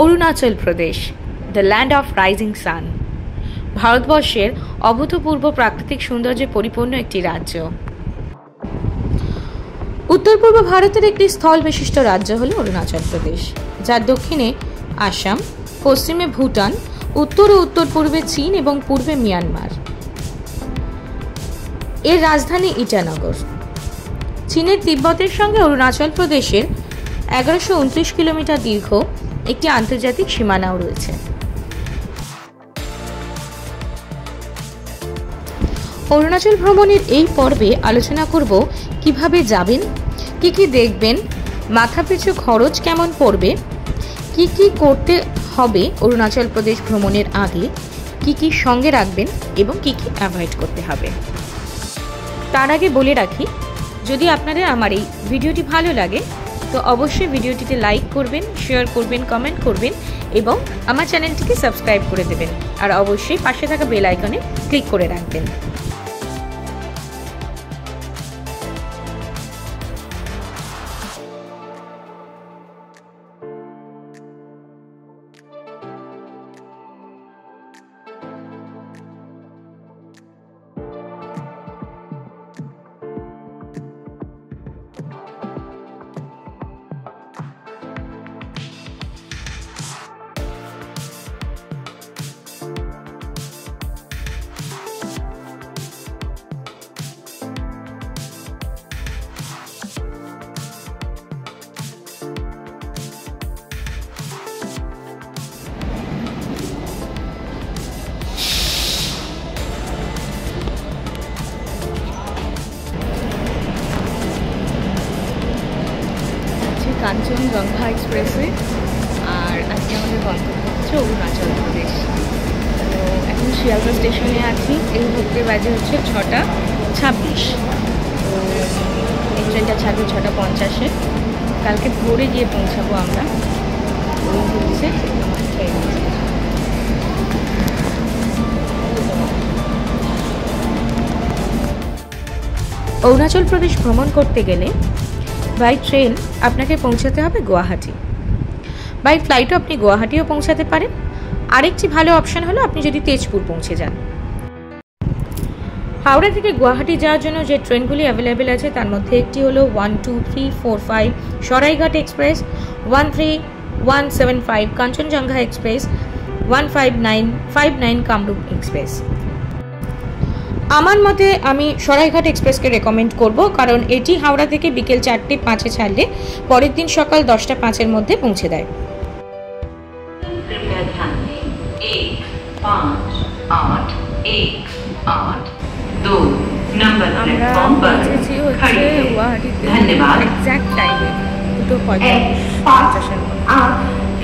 Arunachal Pradesh, the land of rising sun, ভারতবর্ষের অভূতপূর্ব প্রাকৃতিক সৌন্দর্যে পরিপূর্ণ একটি রাজ্য। উত্তর পূর্ব ভারতের একটি স্থল বিশিষ্ট রাজ্য হল অরুণাচল প্রদেশ, যার দক্ষিণে আসাম, পশ্চিমে ভুটান, উত্তর ও উত্তর পূর্বে চীন এবং পূর্বে মিয়ানমার। এর রাজধানী ইটানগর। চীনের তিব্বতের সঙ্গে অরুণাচল প্রদেশের 1129 কিলোমিটার দীর্ঘ একটি আন্তর্জাতিক সীমানাও রয়েছে। অরুণাচল ভ্রমণের এই পর্বে আলোচনা করব কিভাবে যাবেন, কি কি দেখবেন, মাথাপিছু খরচ কেমন পড়বে, কি কি করতে হবে অরুণাচল প্রদেশ ভ্রমণের আগে, কি কি সঙ্গে রাখবেন এবং কি কি অ্যাভয়েড করতে হবে। তার আগে বলে রাখি, যদি আপনাদের আমার এই ভিডিওটি ভালো লাগে তো অবশ্যই ভিডিওটিতে লাইক করবেন, শেয়ার করবেন, কমেন্ট করবেন এবং আমার চ্যানেলটিকে সাবস্ক্রাইব করে দেবেন। আর অবশ্যই পাশে থাকা বেল আইকনে ক্লিক করে রাখবেন। কাঞ্চনজঙ্ঘা এক্সপ্রেসে, আর আজকে আমাদের গন্তব্য হচ্ছে অরুণাচল প্রদেশ। তো এখন শিয়ালদা স্টেশনে আছি, এই মুহূর্তে বাজে হচ্ছে 6:26। তো এই ট্রেনটা ছাড়বে 6:50-এ। কালকে ভোরে গিয়ে পৌঁছাবো আমরা। ওই হচ্ছে আমার ট্রেন। অরুণাচল প্রদেশ ভ্রমণ করতে গেলে বাই ট্রেন আপনাকে পৌঁছাতে হবে গুয়াহাটি। বাই ফ্লাইটও আপনি গুয়াহাটিও পৌঁছাতে পারেন। আরেকটি ভালো অপশন হলো আপনি যদি তেজপুর পৌঁছে যান। হাওড়া থেকে গুয়াহাটি যাওয়ার জন্য যে ট্রেনগুলি অ্যাভেলেবেল আছে তার মধ্যে একটি হলো 1, 2, 3, 4, 5 Saraighat express, 13175 Kanchenjunga express, 15959 Kamrup express. আমার মতে আমি সরাইঘাট এক্সপ্রেসকে রেকমেন্ড করব, কারণ এটি হাওড়া থেকে বিকেল 4:05 ছাড়লে পরের দিন সকাল 10:05 মধ্যে পৌঁছে দেয়। আমরা পৌঁছেছি হচ্ছে গুয়াহাটিতে এক্স্যাক্ট টাইমে 2:50-50-এর মধ্যে।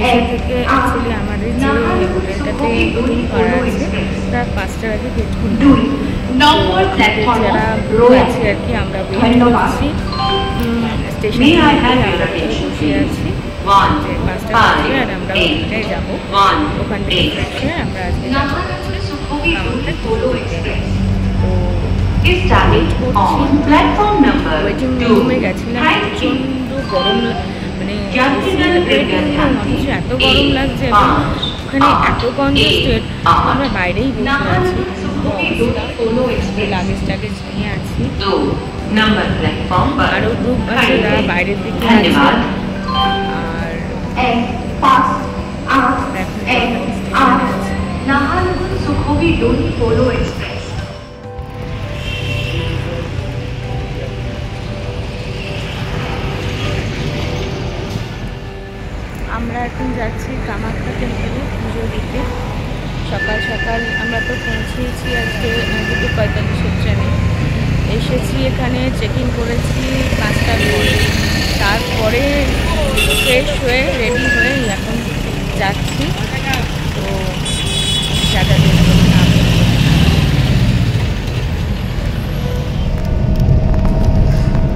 এখান থেকে অ্যাকচুয়ালি আমাদের যে হোটেলটাতে বুকিং করা আছে তার 5টার আগে গেট খুলবে। যারা আছে আর কি, আমরা ওয়েট করছি স্টেশনে, আমরা বসে আছি যে 5টা বাজবে আর আমরা ওখানটায় যাবো। ওখান থেকে ফ্রেশ হয়ে আমরা আজকে যাবো আমাদের পুরোতে। তো ওয়েটিং রুমে গেছিলাম, প্রচণ্ড গরম, মানে অথচ এত গরম লাগছে এবং ওখানে এত কনজেস্টেড, আমরা বাইরেই বসে আছি। লাগেজ টাগেজ নিয়ে আছি, আরও গ্রুপ আছে যারা বাইরের দিকে আছে। আমরা এখন যাচ্ছি কামাখ্যা টেম্পলে পুজো দিতে। সকাল সকাল আমরা তো পৌঁছেছি আজকে 2:45-এর ট্রেনে। এসেছি এখানে, চেক ইন করেছি 5টার পরে। তারপরে ফ্রেশ হয়ে রেডি হয়ে এখন যাচ্ছি। তো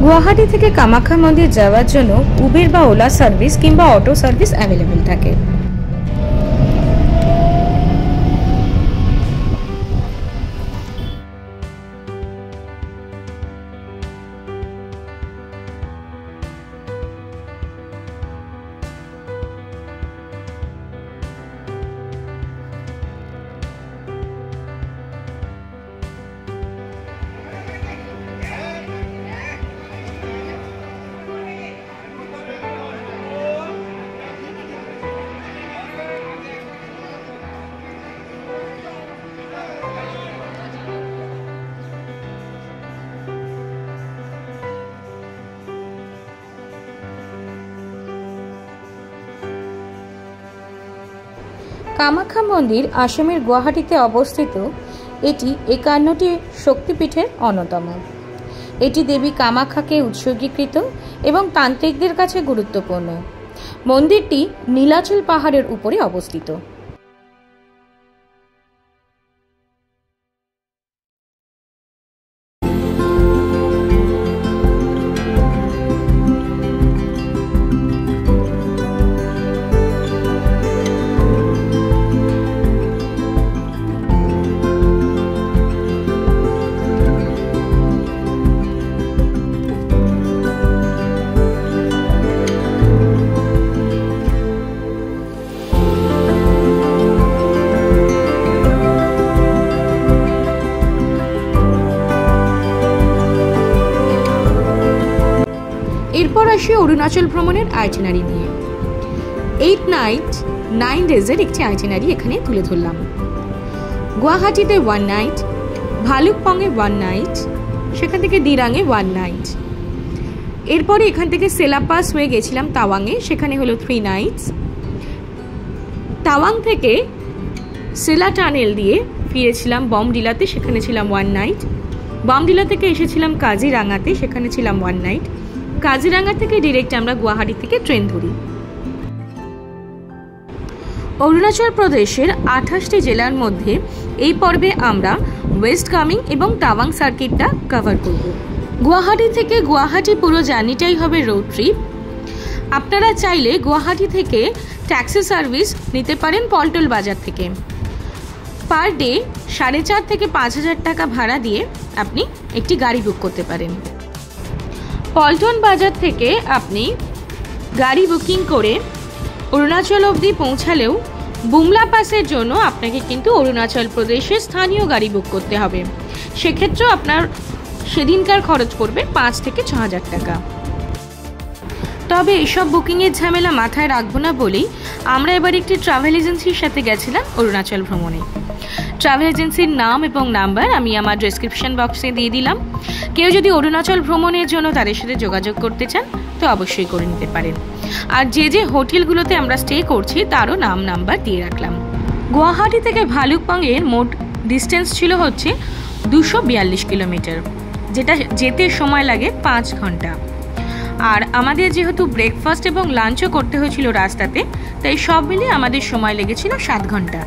গুয়াহাটি থেকে কামাখ্যা মন্দির যাওয়ার জন্য উবের বা ওলা সার্ভিস কিংবা অটো সার্ভিস অ্যাভেলেবেল থাকে। কামাখ্যা মন্দির আসামের গুয়াহাটিতে অবস্থিত। এটি 51টি শক্তিপীঠের অন্যতম। এটি দেবী কামাখ্যাকে উৎসর্গীকৃত এবং তান্ত্রিকদের কাছে গুরুত্বপূর্ণ। মন্দিরটি নীলাচল পাহাড়ের উপরে অবস্থিত। এরপর আসি অরুণাচল ভ্রমণের আইটিনারি নিয়ে। 8 নাইট 9 ডেজের একটি আইটিনারি এখানে তুলে ধরলাম। গুয়াহাটিতে 1 নাইট, ভালুকপংয়ে 1 নাইট, সেখান থেকে দিরাঙে 1 নাইট। এরপরে এখান থেকে সেলাপাস হয়ে গেছিলাম তাওয়াংয়ে, সেখানে হলো 3 নাইটস। তাওয়াং থেকে সেলা টানেল দিয়ে ফিরেছিলাম বমডিলাতে, সেখানে ছিলাম 1 নাইট। বমডিলা থেকে এসেছিলাম কাজিরাঙাতে, সেখানে ছিলাম 1 নাইট। কাজিরাঙা থেকে ডিরেক্ট আমরা গুয়াহাটি থেকে ট্রেন ধরি। অরুণাচল প্রদেশের 28টি জেলার মধ্যে এই পর্বে আমরা ওয়েস্ট কামিং এবং তাওয়াং সার্কিটটা কভার করব। গুয়াহাটি থেকে গুয়াহাটি পুরো জার্নিটাই হবে রোড ট্রিপ। আপনারা চাইলে গুয়াহাটি থেকে ট্যাক্সি সার্ভিস নিতে পারেন পল্টন বাজার থেকে। পার ডে 4,500 থেকে 5,000 টাকা ভাড়া দিয়ে আপনি একটি গাড়ি বুক করতে পারেন। পল্টন বাজার থেকে আপনি গাড়ি বুকিং করে অরুণাচল অবধি পৌঁছালেও বুমলা পাসের জন্য আপনাকে কিন্তু অরুণাচল প্রদেশের স্থানীয় গাড়ি বুক করতে হবে। সেক্ষেত্রেও আপনার সেদিনকার খরচ পড়বে 5 থেকে 6,000 টাকা। তবে এইসব বুকিংয়ের ঝামেলা মাথায় রাখবো না বলেই আমরা এবার একটি ট্রাভেল এজেন্সির সাথে গেছিলাম অরুণাচল ভ্রমণে। ট্রাভেল এজেন্সির নাম এবং নাম্বার আমি আমার ডেসক্রিপশন বক্সে দিয়ে দিলাম। কেউ যদি অরুণাচল ভ্রমণের জন্য তাদের সাথে যোগাযোগ করতে চান তো অবশ্যই করে নিতে পারেন। আর যে যে হোটেলগুলোতে আমরা স্টে করছি তারও নাম নাম্বার দিয়ে রাখলাম। গুয়াহাটি থেকে ভালুকপংয়ের মোট ডিস্টেন্স ছিল হচ্ছে 242 কিলোমিটার, যেটা যেতে সময় লাগে 5 ঘন্টা। আর আমাদের যেহেতু ব্রেকফাস্ট এবং লাঞ্চও করতে হয়েছিল রাস্তাতে, তাই সব মিলিয়ে আমাদের সময় লেগেছিল 7 ঘন্টা।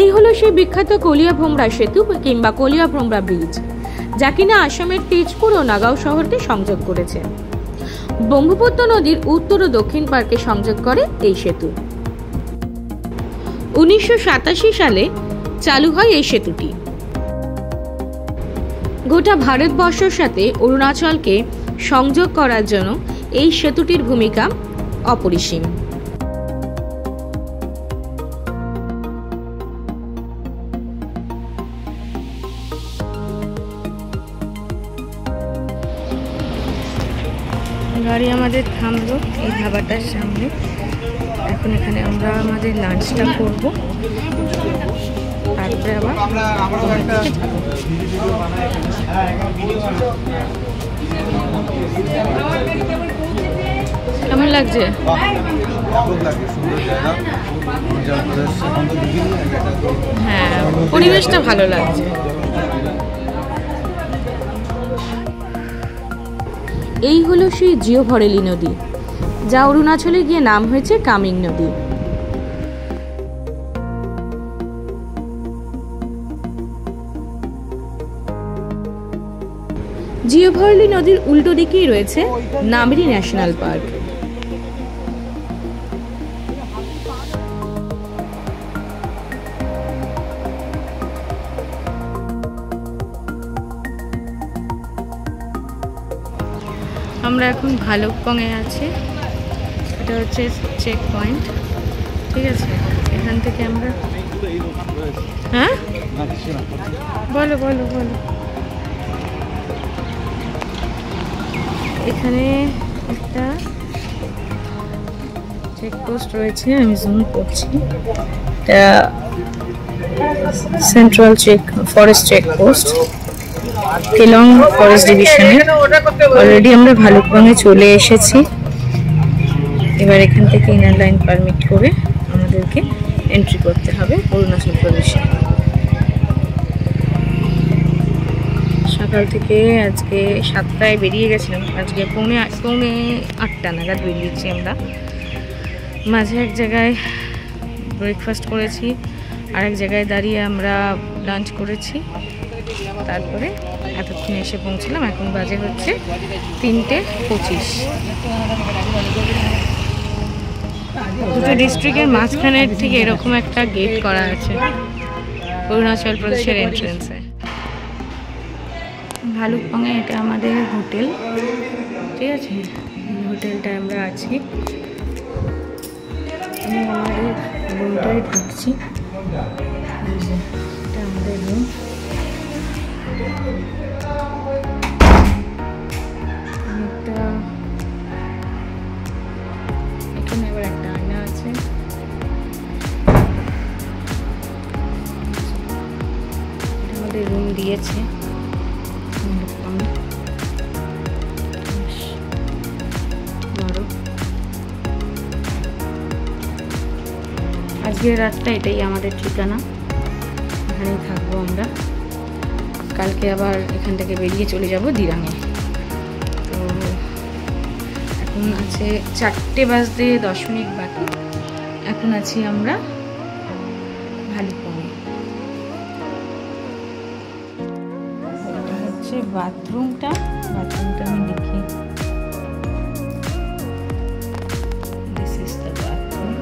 এই হলো সেই বিখ্যাত কলিয়াভোমরা সেতু কিংবা কলিয়াভোমরা ব্রিজ, যা কিনা আসামের তেজপুর ও নাগাঁও শহরকে সংযোগ করেছে। ব্রহ্মপুত্র নদীর উত্তর ও দক্ষিণ পার্কে সংযোগ করে এই সেতু। 1987 সালে চালু হয় এই সেতুটি। গোটা ভারতবর্ষের সাথে অরুণাচলকে সংযোগ করার জন্য এই সেতুটির ভূমিকা অপরিসীম। গাড়ি আমাদের থামলো এই ধাবাটার সামনে। এখন এখানে আমরা আমাদের লাঞ্চটা করব, তারপরে আবার কেমন লাগছে? হ্যাঁ, পরিবেশটা ভালো লাগছে। এই হলো সেই জিও ভরেলি নদী, যা অরুণাচলে গিয়ে নাম হয়েছে কামিং নদী। জিও ভরেলি নদীর উল্টো দিকেই রয়েছে নামেরি ন্যাশনাল পার্ক। আমরা এখন ভালুকপংয়ে আছি। এটা হচ্ছে চেক পয়েন্ট, ঠিক আছে। এখান থেকে আমরা হ্যাঁ বলো বলো বলো এখানে একটা চেকপোস্ট রয়েছে, আমি জুম করছি। এটা central forest checkpost, Keylong forest ডিভিশনে। অলরেডি আমরা ভালুকবাঙে চলে এসেছি। এবার এখান থেকে ইনার লাইন পারমিট করে আমাদেরকে এন্ট্রি করতে হবে অরুণাচল প্রদেশে। সকাল থেকে আজকে 7টায় বেরিয়ে গেছিলাম, আজকে পৌনে 8টা নাগাদ বেরিয়েছি আমরা। মাঝে এক জায়গায় ব্রেকফাস্ট করেছি, আরেক জায়গায় দাঁড়িয়ে আমরা লাঞ্চ করেছি, তারপরে এতক্ষণে এসে পৌঁছলাম। এখন বাজে হচ্ছে 3:25। দুটো ডিস্ট্রিক্টের মাঝখানে ঠিক এরকম একটা গেট করা আছে অরুণাচল প্রদেশের এন্ট্রেন্সে। ভালুকবাঙে এটা আমাদের হোটেল, ঠিক আছে? হোটেলটা আমরা আছি, আমি আমাদের রুমটায় ঢুকছি। এটা আমাদের রুম। এখানে এবার একটা আয়না আছে। আমাদের রুম দিয়েছে। আজকের রাতটা এটাই আমাদের ঠিকানা, এখানেই থাকবো আমরা। কালকে আবার এখান থেকে বেরিয়ে চলে যাব দিরাঙে। তো এখন আছে 4:10 বাকি। এখন আছি আমরা ভালুকবাঙে। এটা হচ্ছে বাথরুমটা আমি দেখি। This is the bathroom.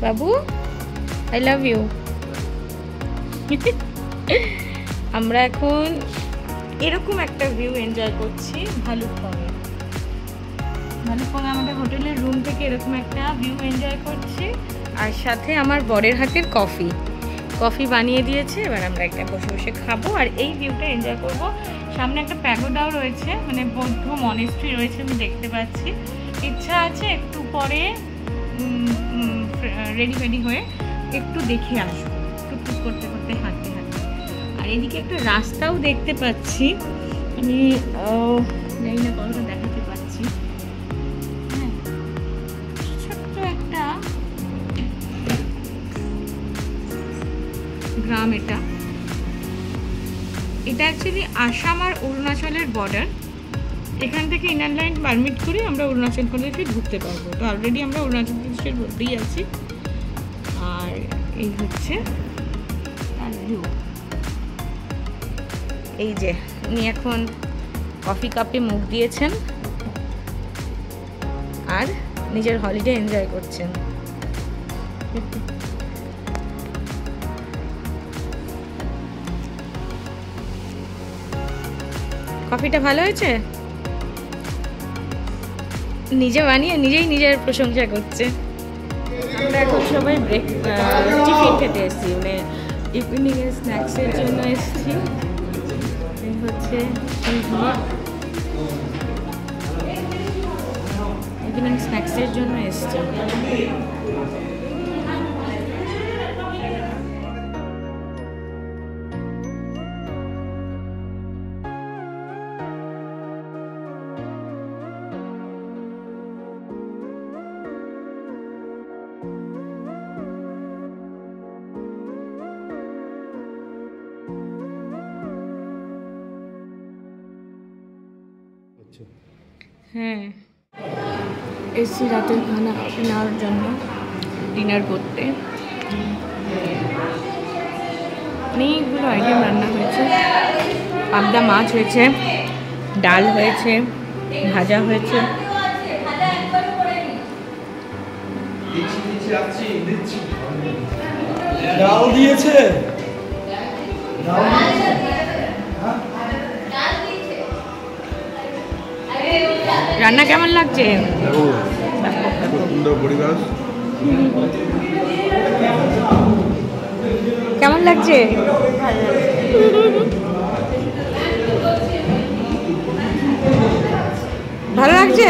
Babu, I love you. আমরা এখন এরকম একটা ভিউ এনজয় করছি ভালুকবাঙে। আমাদের হোটেলের রুম থেকে এরকম একটা ভিউ এনজয় করছি, আর সাথে আমার বরের হাতের কফি বানিয়ে দিয়েছে। এবার আমরা একটা বসে বসে খাবো আর এই ভিউটা এনজয় করব। সামনে একটা প্যাগোডাও রয়েছে, মানে বৌদ্ধ মনেস্ট্রি রয়েছে, আমি দেখতে পাচ্ছি। ইচ্ছা আছে একটু পরে রেডি হয়ে একটু দেখে আসবো, টুকটুক করতে করতে হাঁটতে। আর এদিকে একটা রাস্তাও দেখতে পাচ্ছি, আমি জানি না কতটা দেখাতে পাচ্ছি। হ্যাঁ, ছোট্ট একটা গ্রাম। এটা অ্যাকচুয়ালি আসাম আর অরুণাচলের বর্ডার। এখান থেকে ইনার লাইন পারমিট করে আমরা অরুণাচল প্রদেশে ঢুকতে পারবো। তো অলরেডি আমরা অরুণাচল প্রদেশের মধ্যেই আছি। আর এই হচ্ছে ভিউ। এই যে উনি এখন কফি কাপে মুখ দিয়েছেন আর নিজের হলিডে এনজয় করছেন। কফিটা ভালো হয়েছে, নিজে বানিয়ে নিজের প্রশংসা করছে। আমরা এখন সবাই টিফিন খেতে এসেছি, মানে ইভিনিং এর স্ন্যাক্সের জন্য এসেছি। এই হচ্ছে ইভিনিং স্ন্যাক্সের জন্য এসেছি। হ্যাঁ, এসছি রাতের খানা নেওয়ার জন্য, ডিনার করতে। অনেকগুলো আইটেম রান্না হয়েছে। পাবদা মাছ হয়েছে, ডাল হয়েছে, ভাজা হয়েছে। ডাল দিয়েছে। রান্না কেমন লাগছে? সুন্দর পরিবেশ। কেমন লাগছে? ভালো লাগছে।